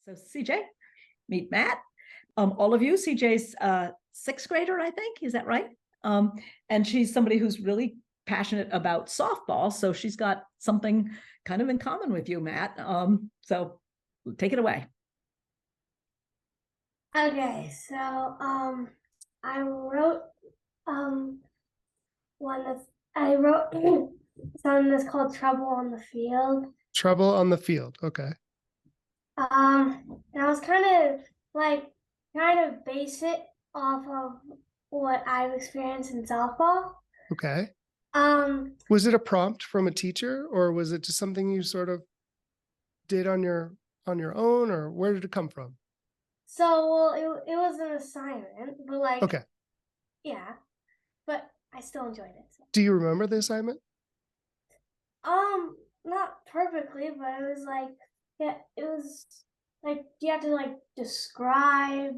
So CJ, meet Matt. All of you, CJ's sixth grader, I think. Is that right? And she's somebody who's really passionate about softball. So she's got something kind of in common with you, Matt. So take it away. Okay, so I wrote I wrote something that's called Trouble on the Field. Trouble on the Field. Okay. And I was kind of base it off of what I've experienced in softball. Okay. Was it a prompt from a teacher, or was it just something you sort of did on your own, or where did it come from? So, it was an assignment, but okay. Yeah, but I still enjoyed it. So. Do you remember the assignment? Not perfectly, but it was you have to describe,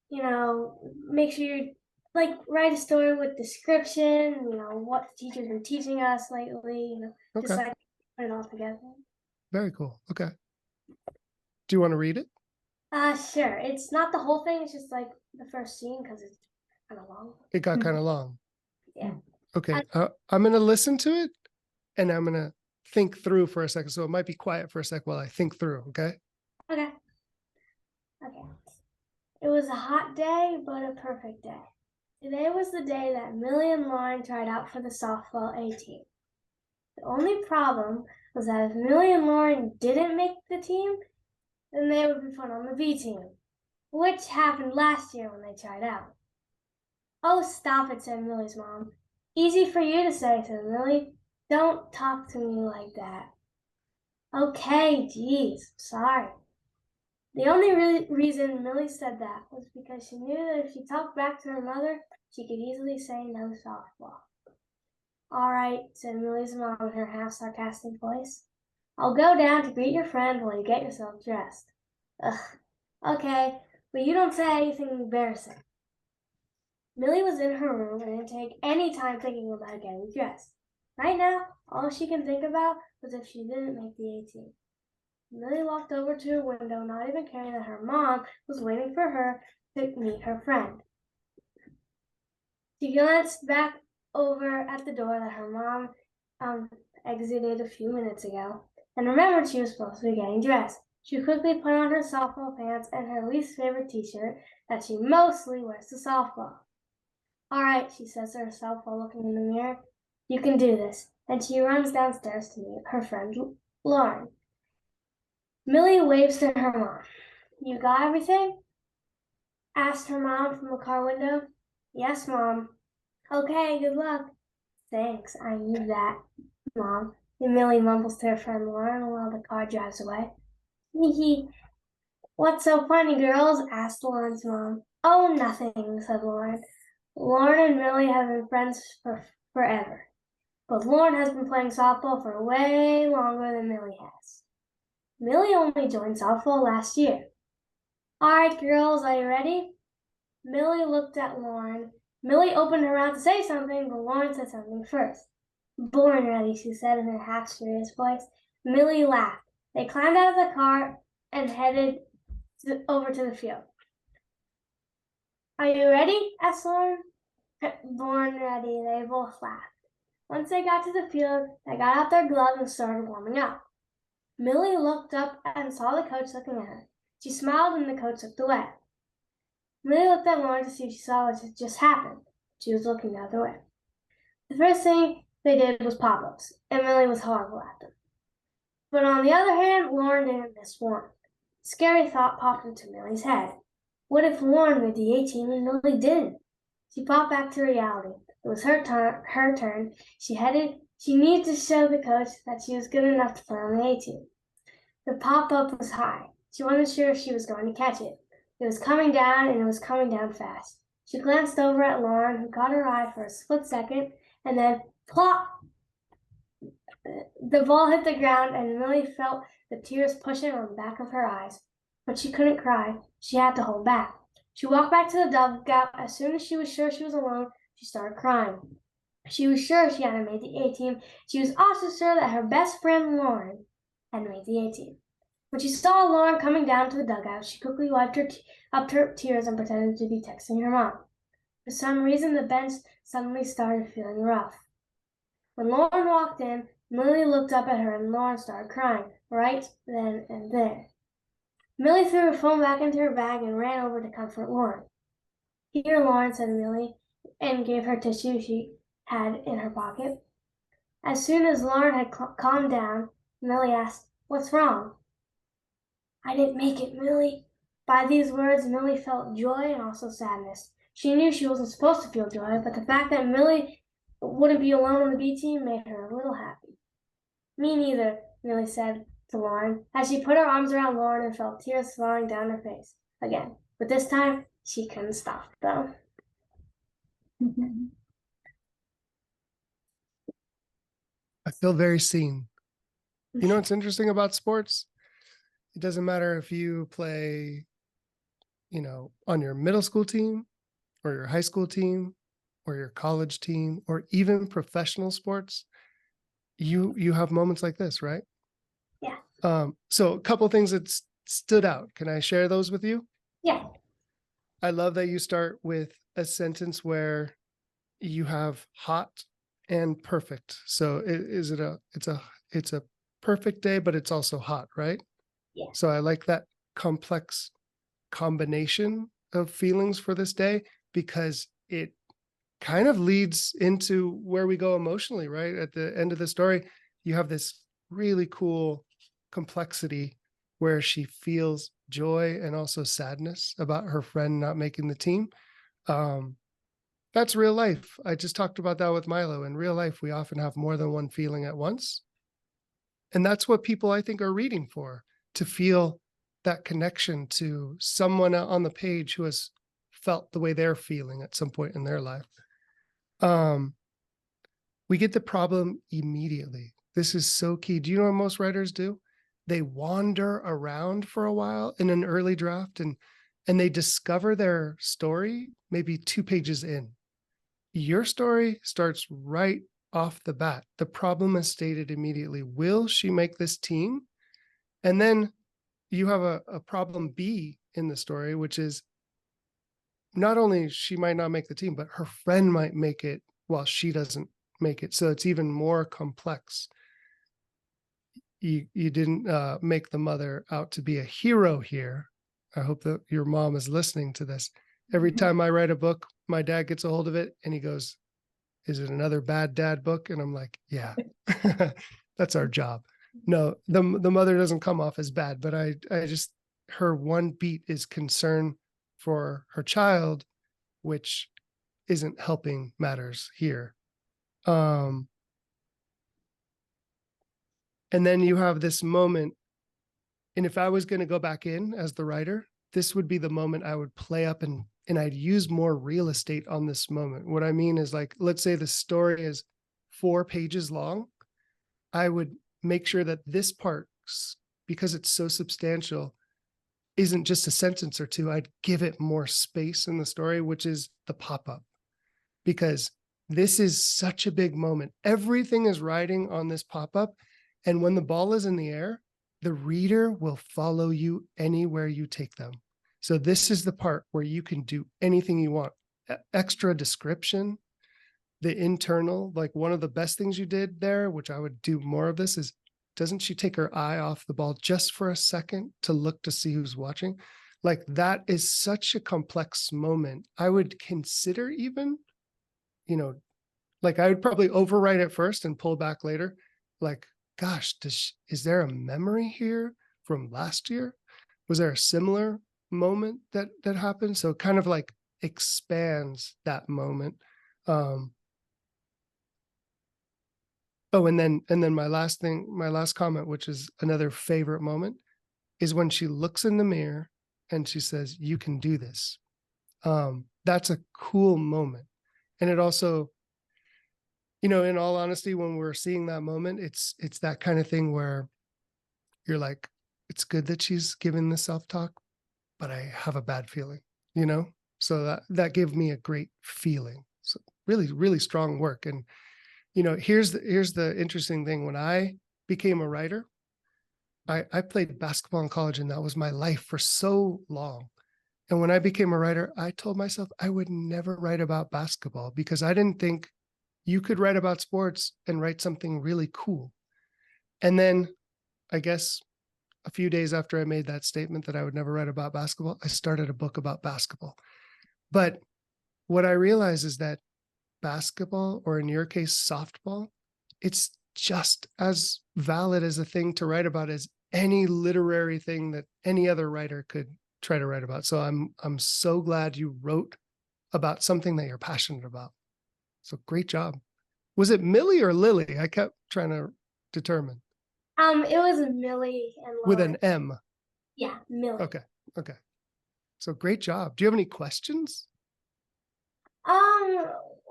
make sure you write a story with description, what the teacher's been teaching us lately, okay. Just put it all together. Very cool. Okay. Do you want to read it? Sure. It's not the whole thing. It's just the first scene because it's kind of long. It got kind of long. Yeah. Okay. I'm going to listen to it and I'm going to think through for a second. So it might be quiet for a sec while I think through. Okay. Okay. It was a hot day, but a perfect day. Today was the day that Millie and Lauren tried out for the softball A team. The only problem was that if Millie and Lauren didn't make the team, then they would be put on the B team, which happened last year when they tried out. Oh, stop it, said Millie's mom. Easy for you to say, said Millie. Don't talk to me like that. Okay, geez, sorry. The only reason Millie said that was because she knew that if she talked back to her mother, she could easily say no softball. All right, said Millie's mom in her half-sarcastic voice. I'll go down to greet your friend while you get yourself dressed. Ugh, okay, but you don't say anything embarrassing. Millie was in her room and didn't take any time thinking about getting dressed. Right now, all she can think about was if she didn't make the A team. Millie walked over to her window, not even caring that her mom was waiting for her to meet her friend. She glanced back over at the door that her mom exited a few minutes ago, and remembered she was supposed to be getting dressed. She quickly put on her softball pants and her least favorite t-shirt that she mostly wears to softball. All right, she says to herself while looking in the mirror. You can do this. And she runs downstairs to meet her friend Lauren. Millie waves to her mom. You got everything? Asked her mom from the car window. Yes, Mom. Okay, good luck. Thanks, I knew that, Mom. And Millie mumbles to her friend Lauren while the car drives away. Hee. What's so funny, girls? Asked Lauren's mom. Oh, nothing, said Lauren. Lauren and Millie have been friends for forever. But Lauren has been playing softball for way longer than Millie has. Millie only joined softball last year. All right, girls, are you ready? Millie looked at Lauren. Millie opened her mouth to say something, but Lauren said something first. Born ready, she said in her half-serious voice. Millie laughed. They climbed out of the car and headed over to the field. Are you ready? Asked Lauren. Born ready, they both laughed. Once they got to the field, they got out their gloves and started warming up. Millie looked up and saw the coach looking at her. She smiled and the coach looked away. Millie looked at Lauren to see if she saw what had just happened. She was looking the other way. The first thing they did was pop-ups, and Millie was horrible at them. But on the other hand, Lauren didn't miss one. A scary thought popped into Millie's head. What if Lauren made the A team and Millie didn't? She popped back to reality. It was her turn. She needed to show the coach that she was good enough to play on the A team. The pop-up was high. She wasn't sure if she was going to catch it. It was coming down, and it was coming down fast. She glanced over at Lauren, who caught her eye for a split second, and then plop! The ball hit the ground, and Millie felt the tears pushing on the back of her eyes. But she couldn't cry. She had to hold back. She walked back to the dugout. As soon as she was sure she was alone, she started crying. She was sure she hadn't made the A team. She was also sure that her best friend Lauren had made the A team. When she saw Lauren coming down to the dugout, she quickly wiped up her tears and pretended to be texting her mom. For some reason, the bench suddenly started feeling rough. When Lauren walked in, Millie looked up at her and Lauren started crying right then and there. Millie threw her phone back into her bag and ran over to comfort Lauren. "Here, Lauren," said Millie, and gave her tissue she had in her pocket. As soon as Lauren had calmed down, Millie asked, "What's wrong?" "I didn't make it, Millie." By these words, Millie felt joy and also sadness. She knew she wasn't supposed to feel joy, but the fact that Millie wouldn't be alone on the B team made her a little happy. "Me neither," Millie said to Lauren, as she put her arms around Lauren and felt tears falling down her face again. But this time, she couldn't stop, though. I feel very seen. You know what's interesting about sports? It doesn't matter if you play, on your middle school team or your high school team or your college team or even professional sports. You have moments like this, right? Yeah. So a couple things that stood out. Can I share those with you? Yeah. I love that you start with a sentence where you have hot and perfect. So it's a perfect day, but it's also hot, right? Yeah. So I like that complex combination of feelings for this day because it kind of leads into where we go emotionally, right? At the end of the story, you have this really cool complexity where she feels joy and also sadness about her friend not making the team. That's real life. I just talked about that with Milo. In real life, we often have more than one feeling at once. And that's what people, I think, are reading for, to feel that connection to someone on the page who has felt the way they're feeling at some point in their life. We get the problem immediately. This is so key. Do you know what most writers do? They wander around for a while in an early draft and they discover their story maybe 2 pages in. Your story starts right off the bat. The problem is stated immediately. Will she make this team? And then you have a problem B in the story, which is not only she might not make the team, but her friend might make it while she doesn't make it. So it's even more complex. You didn't make the mother out to be a hero here. I hope that your mom is listening to this. Every time I write a book, my dad gets a hold of it and he goes, "Is it another bad dad book?" And I'm like, "Yeah, that's our job." No, the mother doesn't come off as bad, but I just, her one beat is concern for her child, which isn't helping matters here. And then you have this moment. And if I was going to go back in as the writer, this would be the moment I would play up and I'd use more real estate on this moment. What I mean is, like, let's say the story is 4 pages long. I would make sure that this part, because it's so substantial, isn't just a sentence or two. I'd give it more space in the story, which is the pop-up, because this is such a big moment. Everything is riding on this pop-up. And when the ball is in the air, the reader will follow you anywhere you take them. So this is the part where you can do anything you want. Extra description, the internal, like one of the best things you did there, which I would do more of this, is, doesn't she take her eye off the ball just for a second to look to see who's watching? Like, that is such a complex moment. I would consider even, like, I would probably overwrite it first and pull back later. Like, gosh, is there a memory here from last year? Was there a similar moment that happened? So it kind of like expands that moment. And then my last comment, which is another favorite moment, is when she looks in the mirror and she says, "You can do this." That's a cool moment. And it also, in all honesty, when we're seeing that moment, it's that kind of thing where you're like, it's good that she's giving the self-talk, but I have a bad feeling, so that gave me a great feeling. So really, really strong work. And, here's the interesting thing. When I became a writer, I played basketball in college, and that was my life for so long. And when I became a writer, I told myself I would never write about basketball because I didn't think you could write about sports and write something really cool. And then I guess a few days after I made that statement that I would never write about basketball, I started a book about basketball. But what I realize is that basketball, or in your case, softball, it's just as valid as a thing to write about as any literary thing that any other writer could try to write about. So I'm so glad you wrote about something that you're passionate about. So great job. Was it Millie or Lily? I kept trying to determine. It was Millie and With Lauren. an M. Yeah, Millie. Okay. Okay. So great job. Do you have any questions?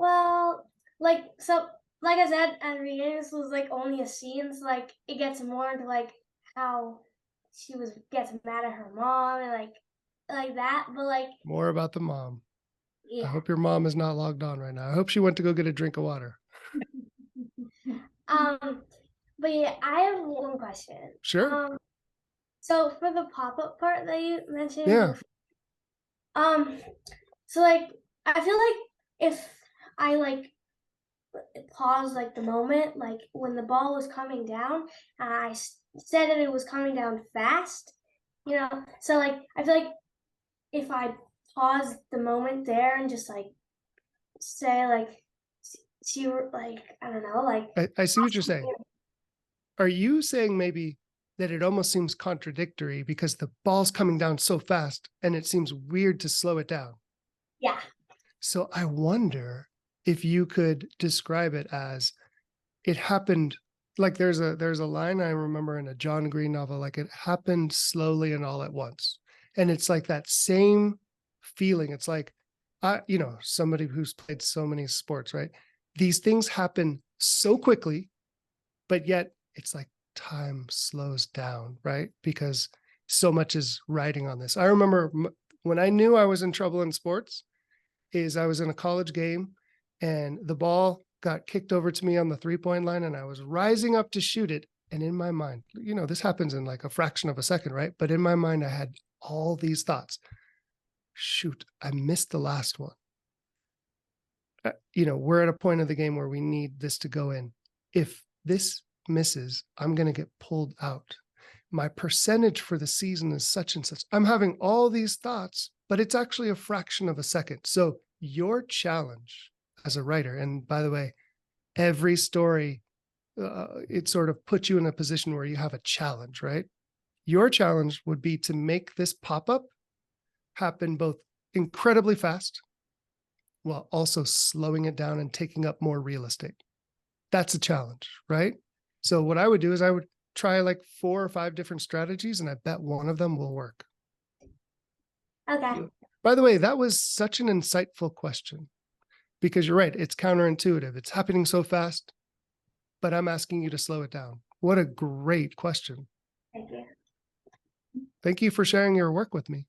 Well, like I said at the beginning, this was like only a scene, so like it gets more into like how she gets mad at her mom and like that. But like, More about the mom. I yeah. hope your mom is not logged on right now. I hope she went to go get a drink of water. But yeah, I have one question. Sure. So for the pop-up part that you mentioned Yeah. before, so like I feel like if I like pause like the moment, like when the ball was coming down, and I said that it was coming down fast, so like I feel like if I pause the moment there and just like say like she like I don't know, like I see what you're saying. Are you saying maybe that it almost seems contradictory because the ball's coming down so fast and it seems weird to slow it down? yeah. So I wonder if you could describe it as it happened. Like there's a line I remember in a John Green novel, like it happened slowly and all at once. And it's like that same feeling. It's like, somebody who's played so many sports, right? These things happen so quickly, but yet it's like time slows down, right? Because so much is riding on this. I remember when I knew I was in trouble in sports is I was in a college game and the ball got kicked over to me on the 3-point line and I was rising up to shoot it. And in my mind, this happens in like a fraction of a second, right? But in my mind, I had all these thoughts. Shoot, I missed the last one. We're at a point of the game where we need this to go in. If this misses, I'm going to get pulled out. My percentage for the season is such and such. I'm having all these thoughts, but it's actually a fraction of a second. So your challenge as a writer, and by the way, every story, it sort of puts you in a position where you have a challenge, right? Your challenge would be to make this pop-up happen both incredibly fast while also slowing it down and taking up more real estate. That's a challenge, right? So what I would do is I would try like 4 or 5 different strategies, and I bet one of them will work. Okay. By the way, that was such an insightful question because you're right. It's counterintuitive. It's happening so fast, but I'm asking you to slow it down. What a great question. Thank you. Thank you for sharing your work with me.